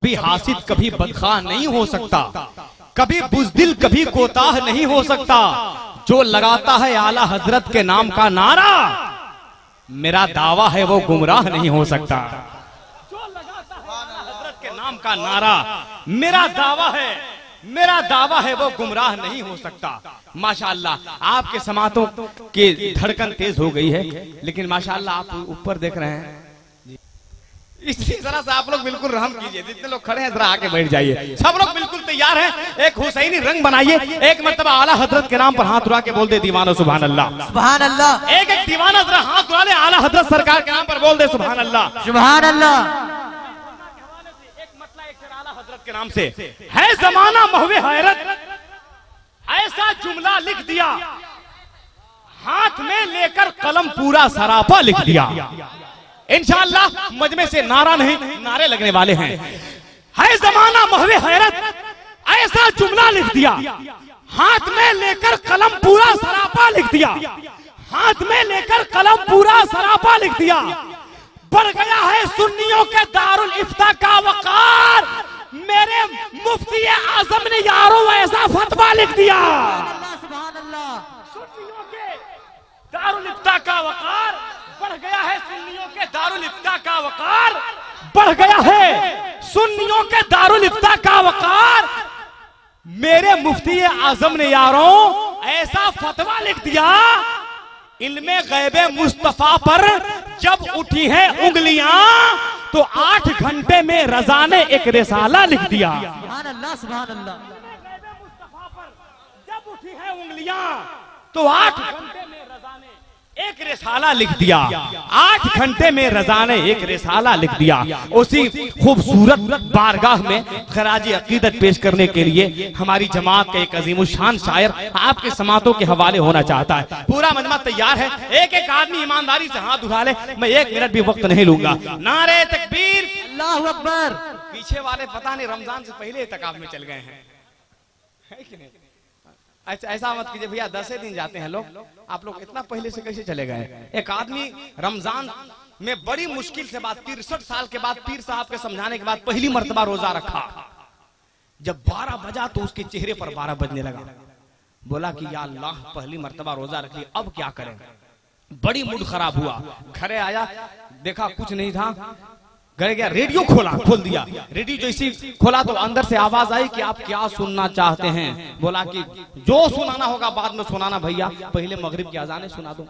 कभी हासिद कभी बदखा नहीं हो सकता, कभी बुज़दिल कभी कोताह नहीं हो सकता। जो लगाता है आला हजरत के नाम का नारा, मेरा दावा है वो गुमराह नहीं हो सकता। जो लगाता है आला हजरत के नाम का नारा, मेरा दावा है वो गुमराह नहीं हो सकता। माशाअल्लाह आपके समातों की धड़कन तेज हो गई है, लेकिन माशाअल्लाह आप ऊपर देख रहे हैं। इसलिए जरा सा आप लोग बिल्कुल रहम कीजिए, जितने लोग खड़े हैं जरा आके बैठ जाइए। सब लोग बिल्कुल तैयार हैं, एक हुसैनी रंग बनाइए। एक मर्तबा आला हजरत के नाम पर हाथ उठा के बोल दे दीवानो सुभान अल्लाह, सुभान अल्लाह। एक एक दीवाना जरा हाथ उठा ले, आला हजरत सरकार के नाम पर बोल दे सुभान अल्लाह, सुभान अल्लाह। एक मतला एक आला हजरत के नाम से है जमाना महवे हैरत, ऐसा जुमला लिख दिया, हाथ में लेकर कलम पूरा सरापा लिख दिया। इंशाअल्लाह मजमे से नारा नहीं नारे लगने वाले हैं। है जमाना महवे हैरत, ऐसा जुमला लिख दिया, हाथ में लेकर कलम पूरा सरापा लिख दिया, हाथ में लेकर कलम पूरा सरापा लिख दिया। बढ़ गया है सुन्नियों के दारुल इफ्ता का वकार, मेरे मुफ्ती आजम ने यारों ऐसा फतवा लिख दिया। सुन्नियों के दारुल इफ्ता का वकार बढ़ गया है, सुन्नियों के दारुल इफ्ता का वकार बढ़ गया है, सुन्नियों के दारुल इफ्ता का वकार। मेरे मुफ्ती आजम ने यारों ऐसा फतवा लिख दिया, इल्मे गैबे मुस्तफा पर जब उठी है उंगलियां तो 8 घंटे में रजा ने एक रिसाला लिख दिया। सुभान अल्लाह, सुभान अल्लाह। मुस्तफा पर जब उठी है उंगलियां तो 8 घंटे में रजा ने एक रिसाला लिख दिया, 8 घंटे में रजा ने एक रिसाला लिख दिया। उसी खूबसूरत बारगाह में खराजी अकीदत पेश करने के लिए हमारी जमात का एक अजीमुशान शायर आपके समातों के हवाले होना चाहता है। पूरा मजमा तैयार है, एक एक आदमी ईमानदारी से हाथ उठा ले, मैं 1 मिनट भी वक्त नहीं लूंगा। नारे तकबीर, अल्लाहु अकबर। पीछे वाले पता नहीं रमजान से पहले इत्काफ में चल गए हैं, है कि नहीं? ऐसा मत कीजिए भैया, 10 दिन जाते हैं लोग, आप लोग इतना पहले से कैसे चले गए? एक आदमी रमजान में बड़ी मुश्किल से बात 63 साल के बाद पीर साहब के समझाने के बाद पहली मर्तबा रोजा रखा। जब 12 बजा तो उसके चेहरे पर 12 बजने लगा। बोला कि या अल्लाह पहली मर्तबा रोजा रखी, अब क्या करें? बड़ी मूड खराब हुआ, घरे आया, देखा कुछ नहीं था, घर गया, रेडियो खोल दिया। रेडियो जैसी खोला तो अंदर से आवाज आई कि आप क्या सुनना चाहते हैं? बोला कि जो सुनाना होगा बाद में सुनाना भैया, पहले मगरिब की अजानें सुना दो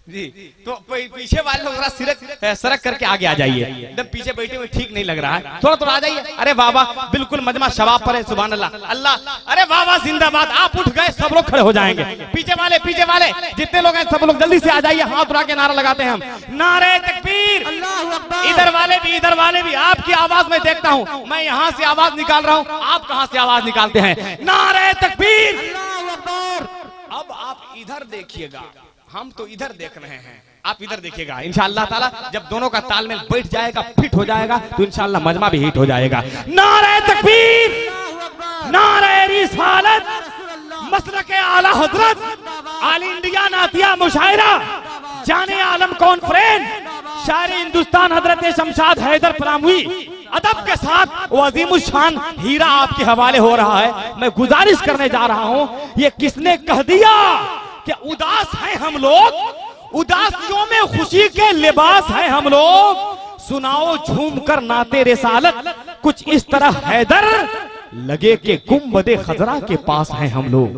जी। तो पीछे वाले लोग जरा सरक करके आगे आ जाइए, एकदम पीछे बैठे हुए ठीक नहीं लग रहा है, थोड़ा थोड़ा आ जाइए। अरे बाबा बिल्कुल मजमा शबाब पर है, सुभान अल्लाह अल्लाह। अरे बाबा जिंदाबाद, आप उठ गए, सब लोग खड़े हो जाएंगे। पीछे वाले जितने लोग हैं सब लोग जल्दी से आ जाइए, हाथ उठा के नारा लगाते हैं हम, नारे तकबीर, अल्लाहु अकबर। इधर वाले भी आपकी आवाज में देखता हूँ, मैं यहाँ से आवाज निकाल रहा हूँ, आप कहाँ से आवाज निकालते हैं? नारे तकबीर, अल्लाहु अकबर। अब आप इधर देखिएगा, हम तो इधर देख रहे हैं, आप इधर देखिएगा। इंशाअल्लाह ताला जब दोनों का तालमेल बैठ जाएगा, फिट हो जाएगा, तो इंशाअल्लाह मजमा भी हिट हो जाएगा। नारे तकबीर, नारे रिसालत, मसलक आला हजरत, ऑल इंडिया नातिया मुशायरा, जाने आलम कॉन्फ्रेंस, शायर हिंदुस्तान हजरत शमशाद हैदर परामवी अदब के साथ वो अजीमुशान हीरा आपके हवाले हो रहा है। मैं गुजारिश करने जा रहा हूँ, ये किसने कह दिया कि उदास हैं हम लोग, उदासियों में खुशी के लिबास हैं हम लोग, सुनाओ झूम कर नाते रिसालत, कुछ इस तरह हैदर लगे कि गुंबदे खजरा के पास हैं हम लोग।